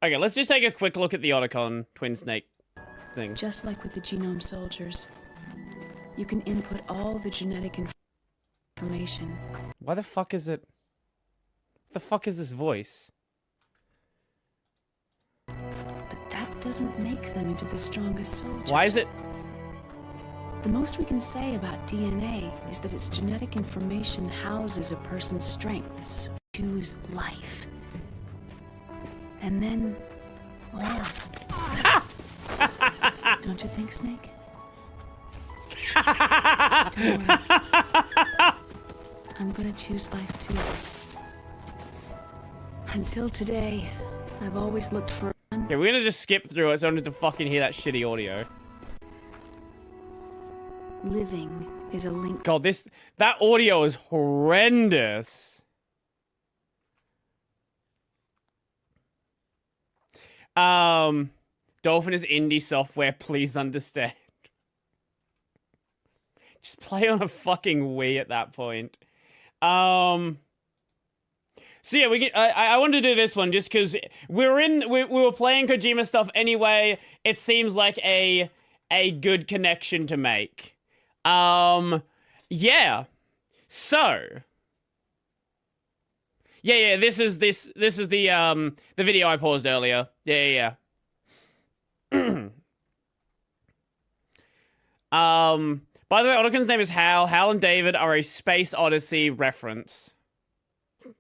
Okay, let's just take a quick look at the Otacon Twin Snake thing. Just like with the genome soldiers, you can input all the genetic information. Why the fuck is it? What the fuck is this voice? But that doesn't make them into the strongest soldiers. Why is it? The most we can say about DNA is that its genetic information houses a person's strengths. Choose life. And then live. Don't you think, Snake? Don't worry. I'm gonna choose life too. Until today, I've always looked for... Okay, we're gonna just skip through it so I don't have to fucking hear that shitty audio. Living is a link. God, that audio is horrendous. Dolphin is indie software, please understand. Just play on a fucking Wii at that point. So yeah, I wanted to do this one just because we were playing Kojima stuff anyway. It seems like a good connection to make. Yeah. So yeah, this is the video I paused earlier. Yeah. By the way, Otacon's name is Hal. Hal and David are a Space Odyssey reference. Of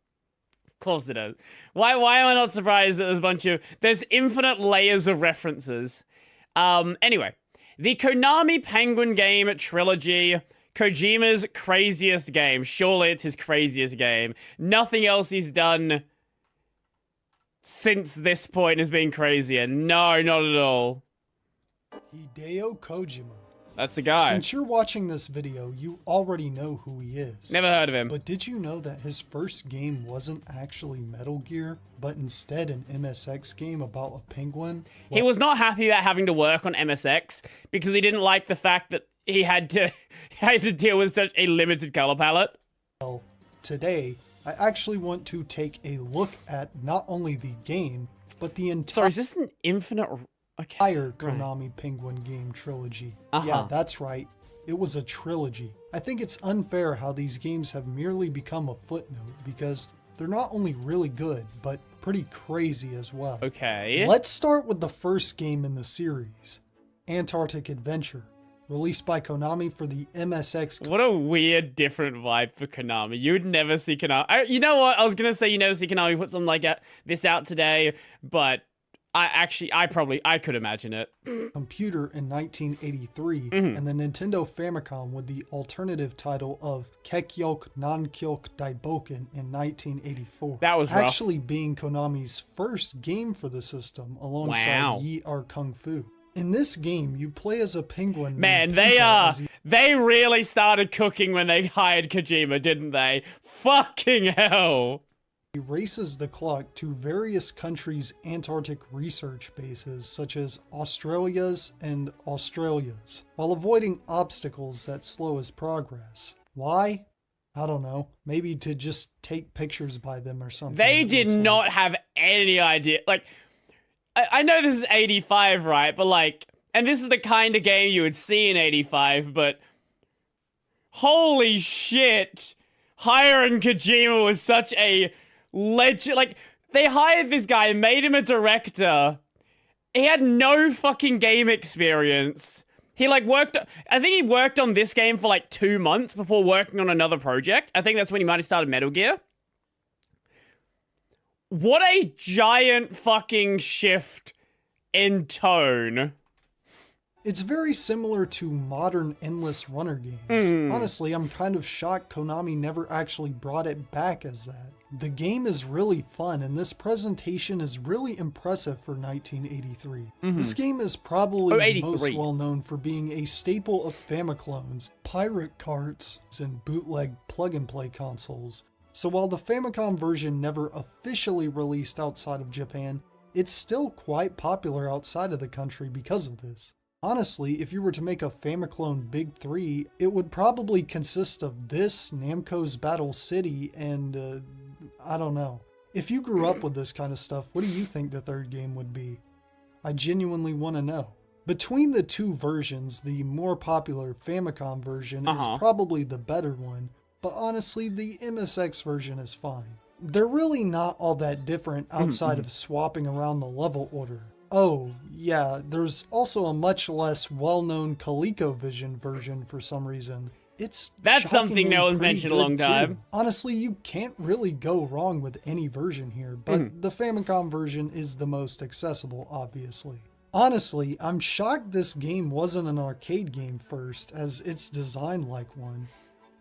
course it is. Why am I not surprised that there's infinite layers of references. Anyway, the Konami Penguin game trilogy, Kojima's craziest game. Surely it's his craziest game. Nothing else he's done since this point has been crazier. No, not at all. Hideo Kojima. That's a guy. Since you're watching this video, you already know who he is. Never heard of him. But did you know that his first game wasn't actually Metal Gear, but instead an MSX game about a penguin? He was not happy about having to work on MSX because he didn't like the fact that he had to deal with such a limited color palette. Well, today, I actually want to take a look at not only the game, but the entire... Sorry, is this an infinite... entire Konami Penguin game trilogy. Yeah, that's right. It was a trilogy. I think it's unfair how these games have merely become a footnote because they're not only really good, but pretty crazy as well. Okay. Let's start with the first game in the series, Antarctic Adventure, released by Konami for the MSX. What a weird, different vibe for Konami. You would never see Konami... you know what? I was going to say you never see Konami put something like this out today, but... I could imagine it. Computer in 1983, and the Nintendo Famicom with the alternative title of Kekyok Nankyok Daiboken in 1984. That was rough. Actually being Konami's first game for the system, alongside Yi Ar Kung Fu. In this game, you play as a penguin. Man, they really started cooking when they hired Kojima, didn't they? Fucking hell. He races the clock to various countries' Antarctic research bases, such as Australia's and Australia's, while avoiding obstacles that slow his progress. Why? I don't know. Maybe to just take pictures by them or something. They did not have any idea. Like, I know this is 85, right? But like, and this is the kind of game you would see in 85, but holy shit. Hiring Kojima was such a legend. Like, they hired this guy and made him a director. He had no fucking game experience. He like I think he worked on this game for like 2 months before working on another project. I think that's when he might have started Metal Gear. What a giant fucking shift in tone. It's very similar to modern Endless Runner games. Honestly, I'm kind of shocked Konami never actually brought it back as that. The game is really fun, and this presentation is really impressive for 1983. This game is probably most well known for being a staple of Famiclones, pirate carts, and bootleg plug-and-play consoles. So while the Famicom version never officially released outside of Japan, it's still quite popular outside of the country because of this. Honestly, if you were to make a Famiclone Big 3, it would probably consist of this, Namco's Battle City, and I don't know. If you grew up with this kind of stuff, what do you think the third game would be? I genuinely want to know. Between the two versions, the more popular Famicom version is probably the better one, but honestly, the MSX version is fine. They're really not all that different outside of swapping around the level order. Oh, yeah, there's also a much less well-known ColecoVision version for some reason. That's something no one's mentioned in a long time. Honestly, you can't really go wrong with any version here, but the Famicom version is the most accessible, obviously. Honestly, I'm shocked this game wasn't an arcade game first, as it's designed like one.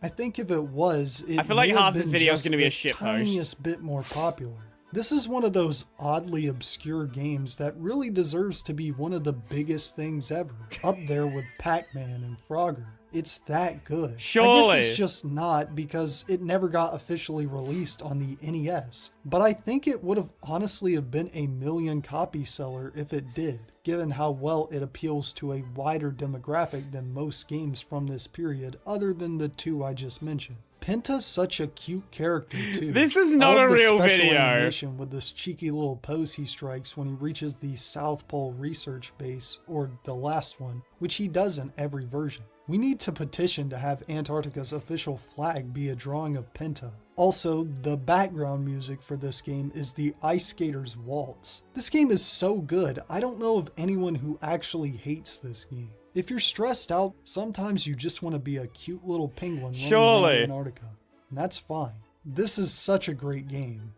I think if it was, I feel like half this video is going to be a shitpost. Tiniest bit more popular. This is one of those oddly obscure games that really deserves to be one of the biggest things ever, up there with Pac-Man and Frogger. It's that good. Surely. I guess it's just not because it never got officially released on the NES, but I think it would have honestly have been a million copy seller if it did, given how well it appeals to a wider demographic than most games from this period other than the two I just mentioned. Penta's such a cute character too. This is not a real special video. Animation with this cheeky little pose he strikes when he reaches the South Pole research base, or the last one, which he does in every version. We need to petition to have Antarctica's official flag be a drawing of Penta. Also, the background music for this game is the Ice Skater's Waltz. This game is so good, I don't know of anyone who actually hates this game. If you're stressed out, sometimes you just want to be a cute little penguin running around Antarctica, and that's fine. This is such a great game.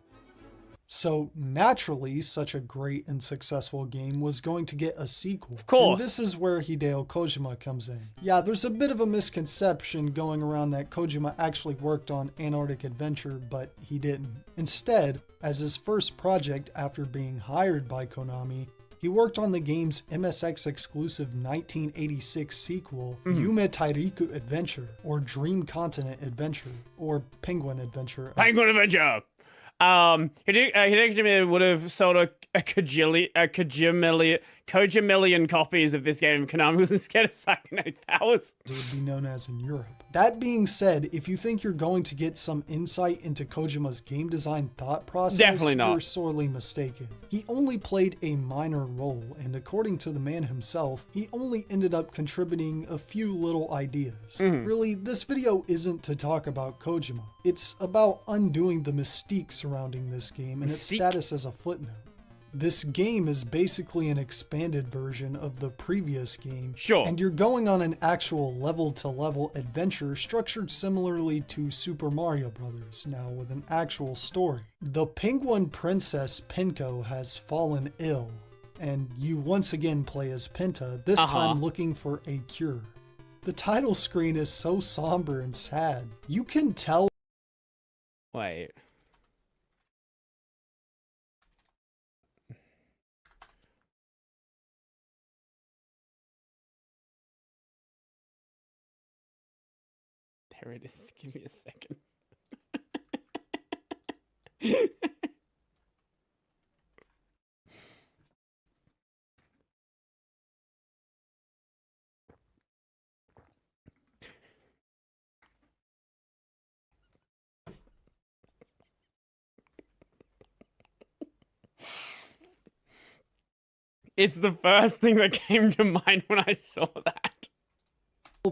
So naturally, such a great and successful game was going to get a sequel. Of course. And this is where Hideo Kojima comes in. Yeah, there's a bit of a misconception going around that Kojima actually worked on Antarctic Adventure, but he didn't. Instead, as his first project after being hired by Konami, he worked on the game's MSX exclusive 1986 sequel, Yume Tairiku Adventure, or Dream Continent Adventure, or Penguin Adventure. Penguin Adventure! Hideo would have sold a Kojimillion copies of this game if Konami was instead of Psychonaut Powers. It would be known as in Europe. That being said, if you think you're going to get some insight into Kojima's game design thought process, definitely not. You're sorely mistaken. He only played a minor role, and according to the man himself, he only ended up contributing a few little ideas. Really, this video isn't to talk about Kojima. It's about undoing the mystique surrounding this game and its status as a footnote. This game is basically an expanded version of the previous game. Sure. And you're going on an actual level-to-level adventure structured similarly to Super Mario Bros., now with an actual story. The penguin princess Pinko has fallen ill, and you once again play as Penta, this time looking for a cure. The title screen is so somber and sad. You can tell. Wait. There it is. Give me a second. It's the first thing that came to mind when I saw that.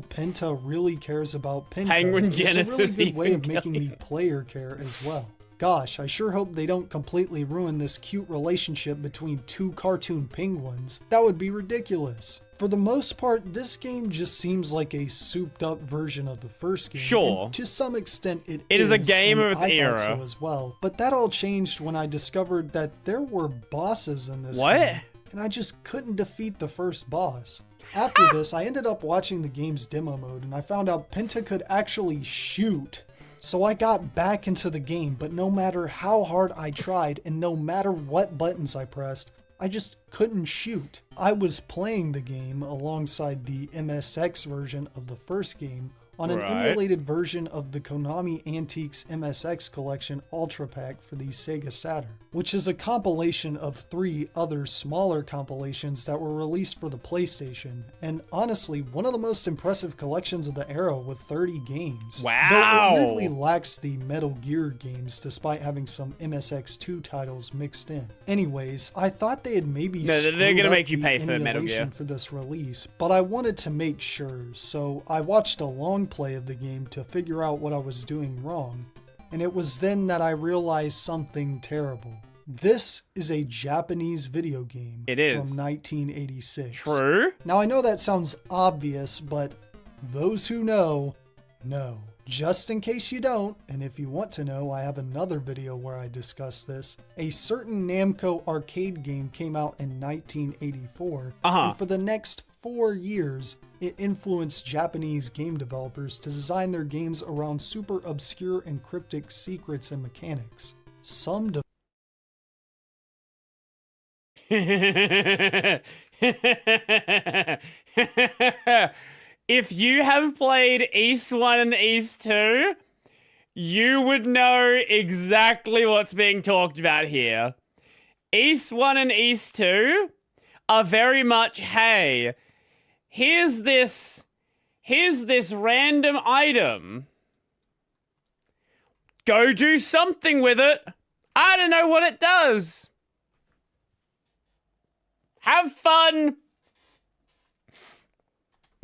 Penta really cares about Pinko. Penguin Genesis It's a really good way of making the player care as well. Gosh, I sure hope they don't completely ruin this cute relationship between two cartoon penguins. That would be ridiculous. For the most part, this game just seems like a souped up version of the first game. Sure. And to some extent it is. It is a game of its I era. thought so as well. But that all changed when I discovered that there were bosses in this What? game. And I just couldn't defeat the first boss. After this, I ended up watching the game's demo mode and I found out Penta could actually shoot. So I got back into the game, but no matter how hard I tried and no matter what buttons I pressed, I just couldn't shoot. I was playing the game alongside the MSX version of the first game on an Right. emulated version of the Konami Antiques MSX Collection Ultra Pack for the Sega Saturn, which is a compilation of 3 other smaller compilations that were released for the PlayStation, and honestly, one of the most impressive collections of the era with 30 games. Wow! Though it weirdly lacks the Metal Gear games despite having some MSX2 titles mixed in. Anyways, I thought they had maybe No, they're screwed gonna up make you the pay for Metal emulation Gear. for this release, but I wanted to make sure, so I watched a long play of the game to figure out what I was doing wrong, and it was then that I realized something terrible. This is a Japanese video game It is. from 1986. True. Now I know that sounds obvious, but those who know. Just in case you don't, and if you want to know, I have another video where I discuss this. A certain Namco arcade game came out in 1984, and for the next 4 years, it influenced Japanese game developers to design their games around super obscure and cryptic secrets and mechanics. Some If you have played East 1 and East 2, you would know exactly what's being talked about here. East 1 and East 2 are very much, hey, here's this random item. Go do something with it. I don't know what it does. Have fun.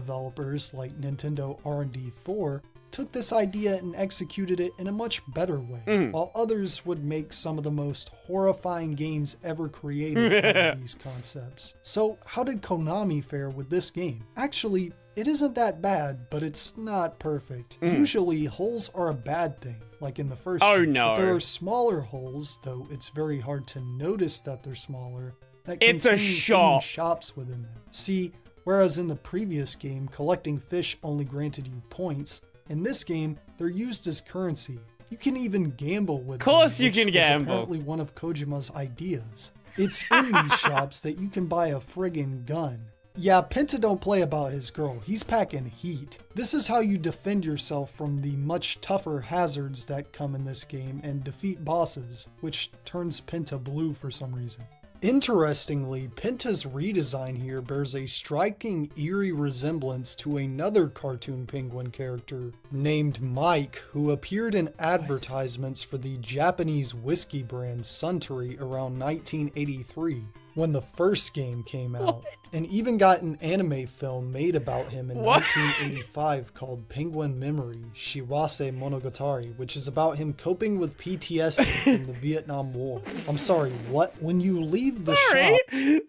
developers like Nintendo R&D 4 took this idea and executed it in a much better way, while others would make some of the most horrifying games ever created out of these concepts. So how did Konami fare with this game? Actually, it isn't that bad, but it's not perfect. Usually, holes are a bad thing, like in the first game. No. But there are smaller holes, though it's very hard to notice that they're smaller, that It's a contain hidden shop. shops within them. See, whereas in the previous game, collecting fish only granted you points, in this game, they're used as currency. You can even gamble with them. Of course you which can was gamble. apparently one of Kojima's ideas. It's in these shops that you can buy a friggin' gun. Yeah, Penta don't play about his girl. He's packing heat. This is how you defend yourself from the much tougher hazards that come in this game and defeat bosses, which turns Penta blue for some reason. Interestingly, Penta's redesign here bears a striking, eerie resemblance to another cartoon penguin character named Mike, who appeared in advertisements for the Japanese whiskey brand Suntory around 1983, when the first game came out, and even got an anime film made about him in 1985 called Penguin Memory Shiwase Monogatari, which is about him coping with PTSD from the Vietnam War. I'm sorry, what? When you leave the shop...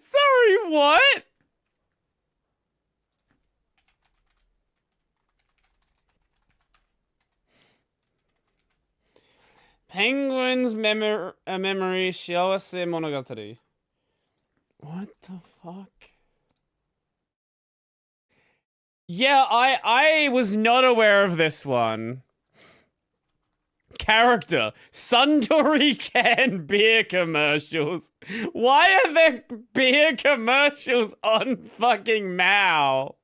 Sorry, what? Penguin's memory Shiawase Monogatari. What the fuck? Yeah, I was not aware of this one. Character. Suntory can beer commercials. Why are there beer commercials on fucking Mao?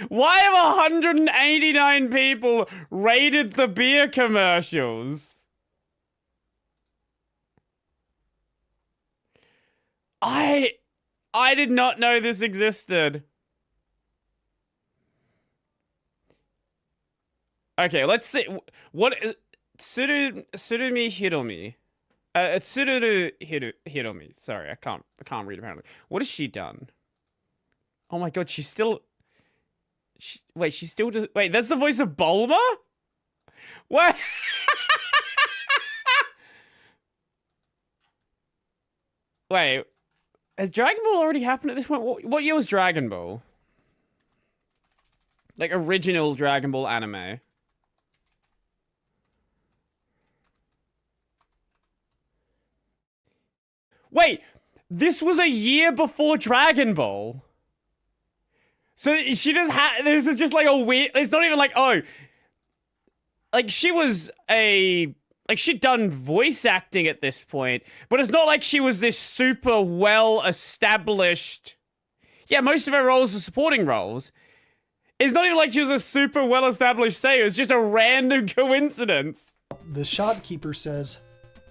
Why have 189 people rated the beer commercials? I did not know this existed. Okay, let's see. What is Surumi Hiromi? Tsururu Hiromi. Sorry, I can't read apparently. What has she done? Oh my god, she's still. Wait, she still does. Wait, that's the voice of Bulma? What? Wait, has Dragon Ball already happened at this point? What year was Dragon Ball? Like original Dragon Ball anime. Wait, this was a year before Dragon Ball. So she just had, this is just like a weird, it's not even like, oh. Like she was she'd done voice acting at this point, but it's not like she was this super well established. Yeah, most of her roles are supporting roles. It's not even like she was a super well-established sailor. It's just a random coincidence. The shopkeeper says,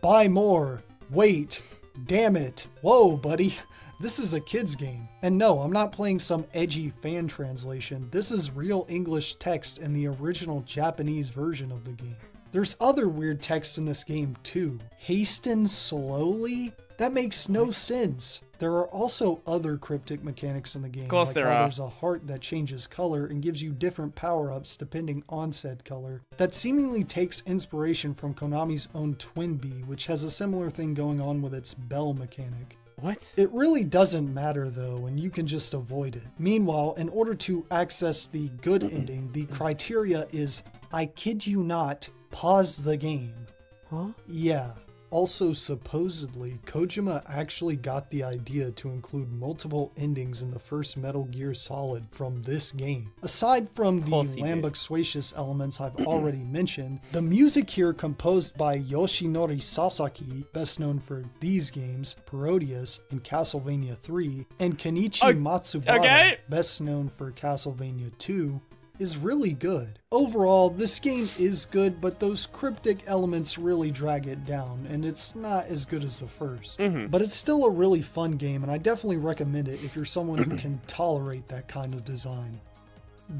"Buy more. Wait. Damn it. Whoa, buddy. This is a kid's game." And no, I'm not playing some edgy fan translation. This is real English text in the original Japanese version of the game. There's other weird text in this game too. Hasten slowly? That makes no sense. There are also other cryptic mechanics in the game. Of course like there how are. There's a heart that changes color and gives you different power-ups depending on said color. That seemingly takes inspiration from Konami's own Twin Bee, which has a similar thing going on with its bell mechanic. What? It really doesn't matter though, and you can just avoid it. Meanwhile, in order to access the good ending, the criteria is, I kid you not, pause the game. Huh? Yeah. Also, supposedly, Kojima actually got the idea to include multiple endings in the first Metal Gear Solid from this game. Aside from the lambuxuacious elements I've already mentioned, the music here composed by Yoshinori Sasaki, best known for these games, Parodius and Castlevania 3, and Kenichi Matsubara, best known for Castlevania 2, is really good. Overall, this game is good, but those cryptic elements really drag it down, and it's not as good as the first. But it's still a really fun game, and I definitely recommend it if you're someone who can tolerate that kind of design.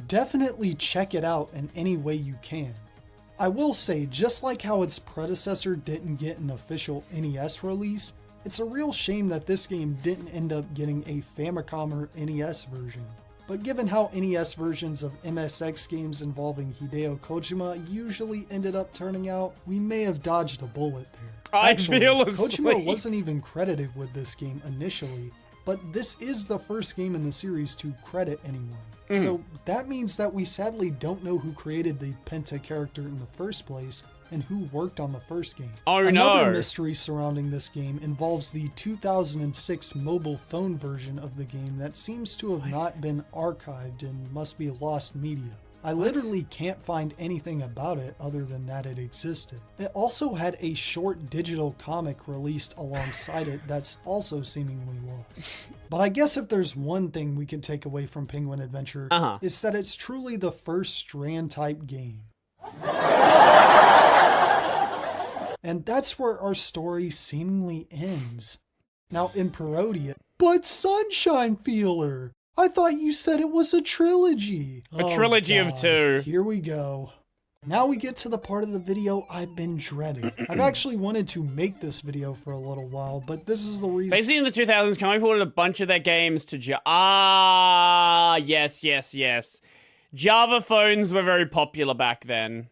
Definitely check it out in any way you can. I will say, just like how its predecessor didn't get an official NES release, it's a real shame that this game didn't end up getting a Famicom or NES version. But given how NES versions of MSX games involving Hideo Kojima usually ended up turning out, we may have dodged a bullet there. Actually, Kojima wasn't even credited with this game initially, but this is the first game in the series to credit anyone. So that means that we sadly don't know who created the Penta character in the first place and who worked on the first game. Another mystery surrounding this game involves the 2006 mobile phone version of the game that seems to have not been archived and must be lost media. I literally can't find anything about it other than that it existed. It also had a short digital comic released alongside it that's also seemingly lost. But I guess if there's one thing we can take away from Penguin Adventure, it's that it's truly the first Strand type game. And that's where our story seemingly ends. Now in Parodia, but Sunshine Feeler! I thought you said it was a trilogy! A trilogy of 2. Here we go. Now we get to the part of the video I've been dreading. I've actually wanted to make this video for a little while, but this is the reason. Basically in the 2000s, Konami ported a bunch of their games to yes. Java phones were very popular back then.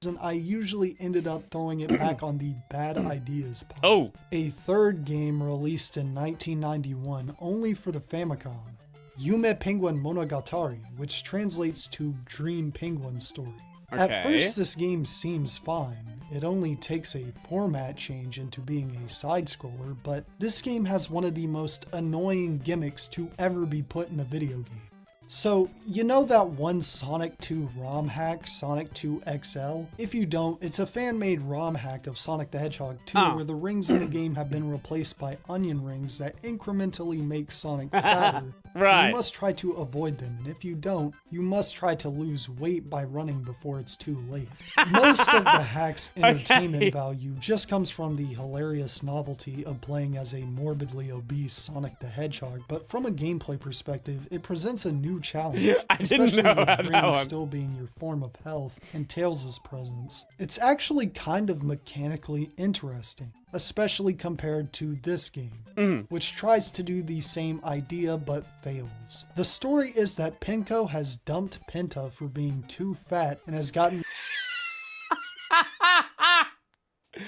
And I usually ended up throwing it back on the bad ideas pile. A third game released in 1991 only for the Famicom, Yume Penguin Monogatari, which translates to Dream Penguin Story. At first this game seems fine. It only takes a format change into being a side-scroller, but this game has one of the most annoying gimmicks to ever be put in a video game. So, you know that one Sonic 2 ROM hack, Sonic 2 XL? If you don't, it's a fan-made ROM hack of Sonic the Hedgehog 2 where the rings in the game have been replaced by onion rings that incrementally make Sonic fatter. You must try to avoid them, and if you don't, you must try to lose weight by running before it's too late. Most of the hack's entertainment value just comes from the hilarious novelty of playing as a morbidly obese Sonic the Hedgehog, but from a gameplay perspective, it presents a new challenge, especially with rings still being your form of health and Tails' presence. It's actually kind of mechanically interesting, especially compared to this game, which tries to do the same idea but fails. The story is that Penko has dumped Penta for being too fat and has gotten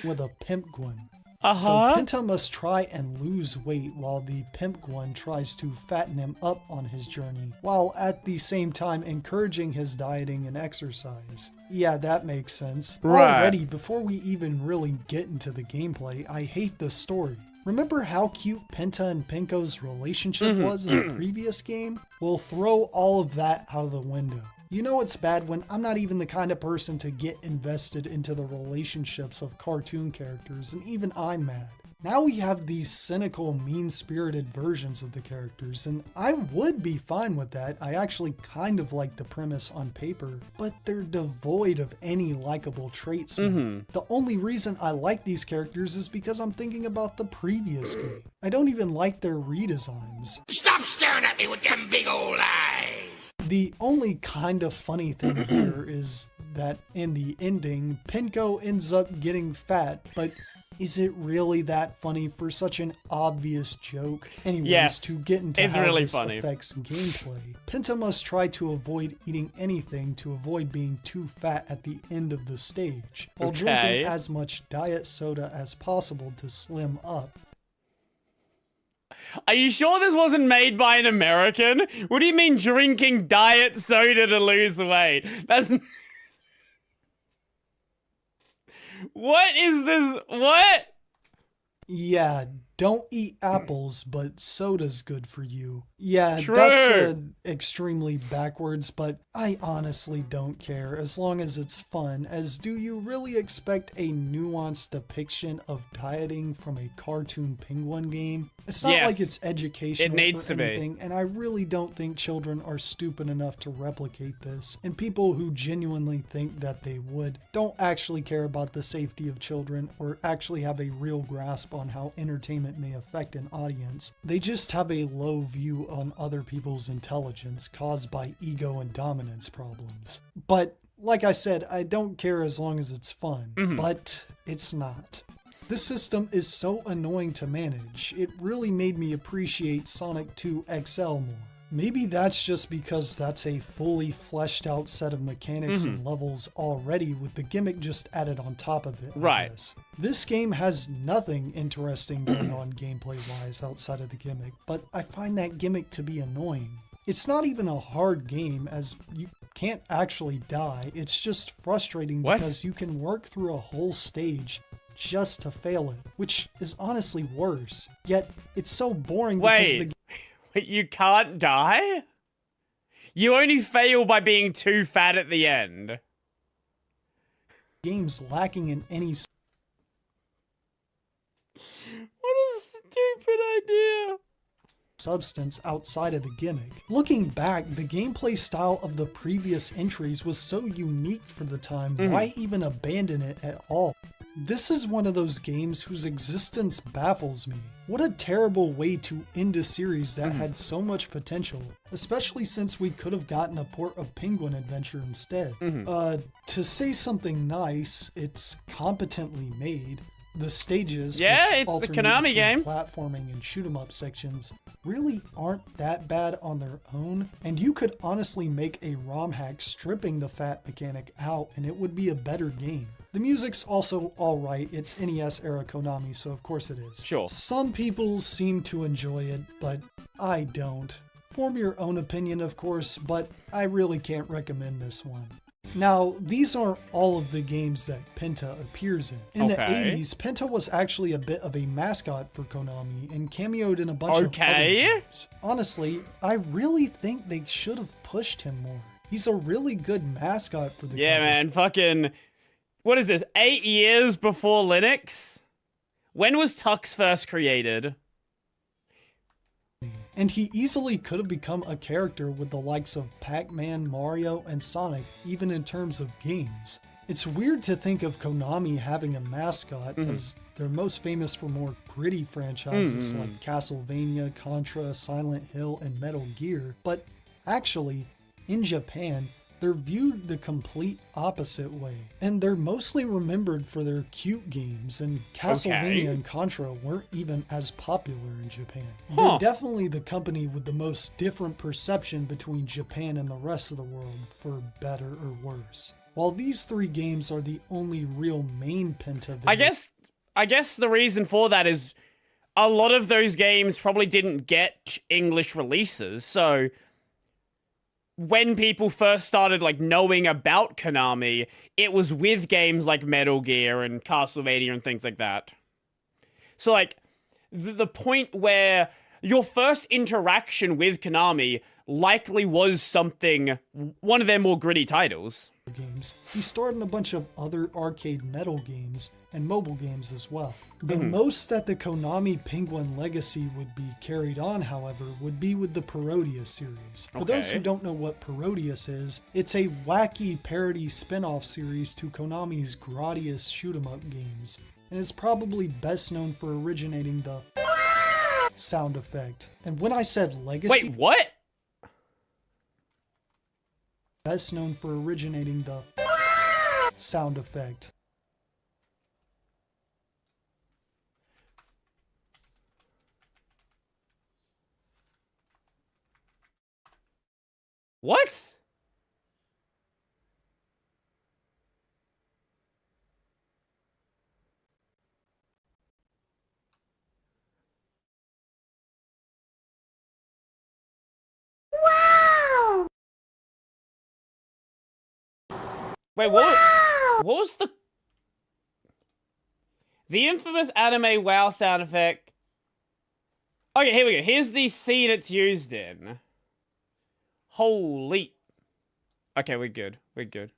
with a Pimp Gwen. So Penta must try and lose weight while the Pimp Gwen tries to fatten him up on his journey, while at the same time encouraging his dieting and exercise. Yeah, that makes sense. Already, before we even really get into the gameplay, I hate the story. Remember how cute Penta and Penko's relationship was in the previous game? We'll throw all of that out of the window. You know it's bad when I'm not even the kind of person to get invested into the relationships of cartoon characters, and even I'm mad. Now we have these cynical, mean-spirited versions of the characters, and I would be fine with that. I actually kind of like the premise on paper, but they're devoid of any likable traits. The only reason I like these characters is because I'm thinking about the previous game. I don't even like their redesigns. Stop staring at me with them big old eyes! The only kind of funny thing here is that in the ending, Pinko ends up getting fat, but is it really that funny for such an obvious joke? Anyways, Yes, to get into it's how really this funny. affects gameplay, Pinta must try to avoid eating anything to avoid being too fat at the end of the stage, while Okay. drinking as much diet soda as possible to slim up. Are you sure this wasn't made by an American? What do you mean drinking diet soda to lose weight? That's... What is this? What? Yeah, don't eat apples, but soda's good for you. Yeah, True. that's extremely backwards, but I honestly don't care as long as it's fun. As do you really expect a nuanced depiction of dieting from a cartoon penguin game? It's not Yes, like it's educational it needs or to be. anything, and I really don't think children are stupid enough to replicate this. And people who genuinely think that they would don't actually care about the safety of children or actually have a real grasp on how entertainment may affect an audience. They just have a low view on other people's intelligence caused by ego and dominance problems. But like I said, I don't care as long as it's fun, but it's not. This system is so annoying to manage, it really made me appreciate Sonic 2 XL more. Maybe that's just because that's a fully fleshed out set of mechanics and levels already with the gimmick just added on top of it, I Right. guess. This game has nothing interesting going on gameplay wise outside of the gimmick, but I find that gimmick to be annoying. It's not even a hard game as you can't actually die, it's just frustrating What? because you can work through a whole stage just to fail it, which is honestly worse. Yet, it's so boring because the Wait, you can't die? You only fail by being too fat at the end. game's lacking in any What a stupid idea. substance outside of the gimmick. Looking back, the gameplay style of the previous entries was so unique for the time, why even abandon it at all? This is one of those games whose existence baffles me. What a terrible way to end a series that had so much potential, especially since we could have gotten a port of Penguin Adventure instead. To say something nice, it's competently made. The stages, Yeah, which it's the alternate Konami between game. platforming and shoot 'em up sections, really aren't that bad on their own, and you could honestly make a ROM hack stripping the fat mechanic out and it would be a better game. The music's also alright, it's NES era Konami, so of course it is. Sure. Some people seem to enjoy it, but I don't. Form your own opinion, of course, but I really can't recommend this one. Now, these aren't all of the games that Penta appears in. In the Okay. 80s, Penta was actually a bit of a mascot for Konami and cameoed in a bunch of other Okay. games. Honestly, I really think they should have pushed him more. He's a really good mascot for the Yeah, company. man, fucking... What is this, 8 years before Linux? When was Tux first created? And he easily could have become a character with the likes of Pac-Man, Mario, and Sonic, even in terms of games. It's weird to think of Konami having a mascot, as they're most famous for more gritty franchises like Castlevania, Contra, Silent Hill, and Metal Gear, but actually, in Japan, they're viewed the complete opposite way. And they're mostly remembered for their cute games, and Castlevania Okay. and Contra weren't even as popular in Japan. Huh. They're definitely the company with the most different perception between Japan and the rest of the world, for better or worse. While these three games are the only real main Penta I guess the reason for that is a lot of those games probably didn't get English releases, so when people first started like knowing about Konami, it was with games like Metal Gear and Castlevania and things like that. So like the point where your first interaction with Konami likely was one of their more gritty titles. games, he starred in a bunch of other arcade metal games and mobile games as well. The most that the Konami Penguin legacy would be carried on, however, would be with the Parodius series. For those who don't know what Parodius is, it's a wacky parody spin-off series to Konami's Gradius shoot-'em-up games, and is probably best known for originating the sound effect. And when I said legacy... Wait, what? Best known for originating the sound effect. What? Wait, what was the infamous anime WoW sound effect? Okay, here we go. Here's the scene it's used in. Holy. Okay, we're good. We're good.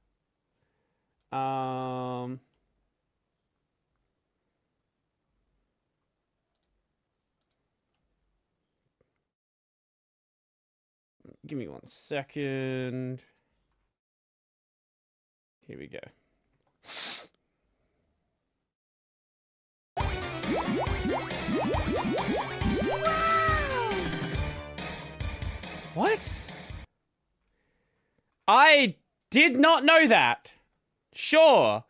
Give me 1 second. Here we go. What? I did not know that. Sure.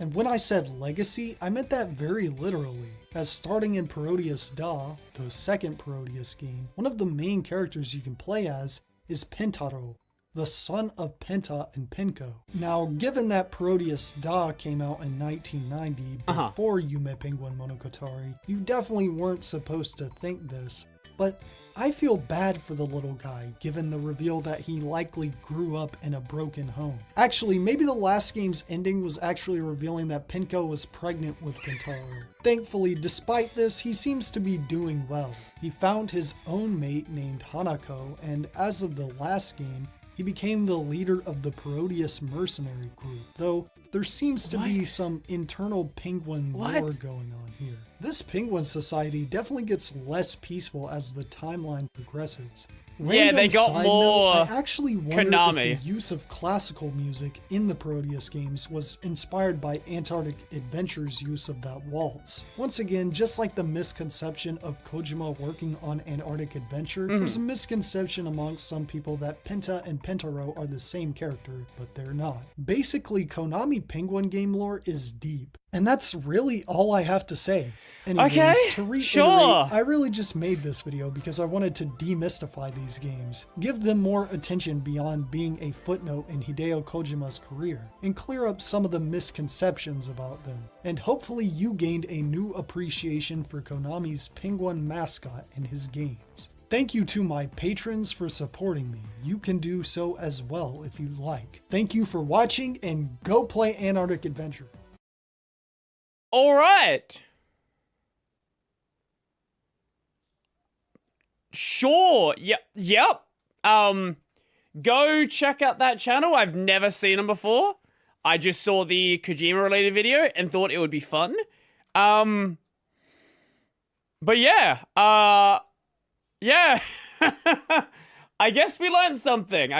And when I said legacy, I meant that very literally, as starting in Parodius Da, the second Parodius game, one of the main characters you can play as is Pentaro, the son of Penta and Penko. Now, given that Parodius Da came out in 1990 before Yume Penguin Monogatari, you definitely weren't supposed to think this, but I feel bad for the little guy, given the reveal that he likely grew up in a broken home. Actually, maybe the last game's ending was actually revealing that Penko was pregnant with Kentaro. Thankfully, despite this, he seems to be doing well. He found his own mate named Hanako, and as of the last game, he became the leader of the Parodius mercenary group, though there seems to be some internal penguin war going on here. This penguin society definitely gets less peaceful as the timeline progresses. Random they got side more note, I actually wonder Konami. if the use of classical music in the Parodius games was inspired by Antarctic Adventure's use of that waltz. Once again, just like the misconception of Kojima working on Antarctic Adventure, there's a misconception amongst some people that Penta and Pentaro are the same character, but they're not. Basically, Konami Penguin game lore is deep. And that's really all I have to say. Anyways, to reiterate, I really just made this video because I wanted to demystify these games, give them more attention beyond being a footnote in Hideo Kojima's career, and clear up some of the misconceptions about them. And hopefully you gained a new appreciation for Konami's penguin mascot and his games. Thank you to my patrons for supporting me. You can do so as well if you'd like. Thank you for watching, and go play Antarctic Adventure. All right. Sure. Yep. Go check out that channel. I've never seen him before. I just saw the Kojima related video and thought it would be fun. But yeah. Yeah. I guess we learned something.